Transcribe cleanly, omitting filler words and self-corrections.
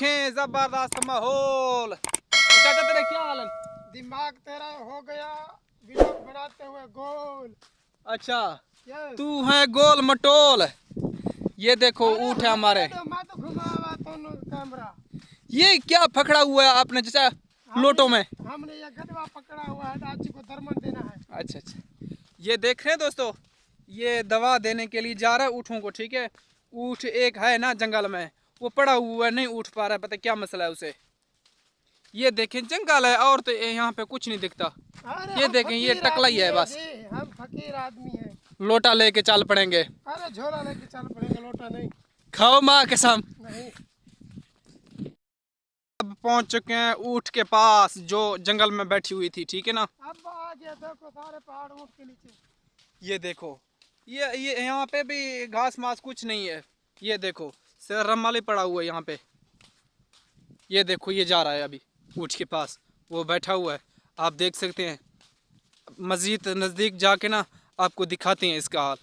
देखें जबरदस्त माहौल। चाचा तेरे क्या हाल है? दिमाग तेरा हो गया व्लॉग बनाते हुए गोल। अच्छा यस। तू है गोल मटोल। ये देखो ऊँट है हमारे। मैं तो घुमावा तो कैमरा। ये क्या पकड़ा हुआ है आपने जैसा लोटो में? हमने ये गदवा पकड़ा हुआ है, आज को दरमन देना है। अच्छा अच्छा, ये देख रहे हैं दोस्तों, ये दवा देने के लिए जा रहा है ऊँटों को। ठीक है, ऊँट एक है ना जंगल में, वो पड़ा हुआ है, नहीं उठ पा रहा है, पता क्या मसला है उसे। ये देखें जंगल है और तो यहाँ पे कुछ नहीं दिखता। ये देखें ये टकला ही है बस। हम फकीर आदमी हैं। लोटा लेके चल पड़ेंगे। अरे झोला लेके चल पड़ेंगे, लोटा नहीं। खाओ माँ कसम। नहीं। अब पहुंच चुके हैं ऊँट के पास जो जंगल में बैठी हुई थी। ठीक है ना, अब आ गया, देखो सारे पहाड़ ऊँट के नीचे। ये देखो ये यहाँ पे भी घास मास कुछ नहीं है। ये देखो सिर्फ रमाली पड़ा हुआ है यहाँ पे। ये देखो ये जा रहा है अभी ऊँट के पास, वो बैठा हुआ है, आप देख सकते हैं। मज़ीद नज़दीक जाके ना आपको दिखाते हैं इसका हाल।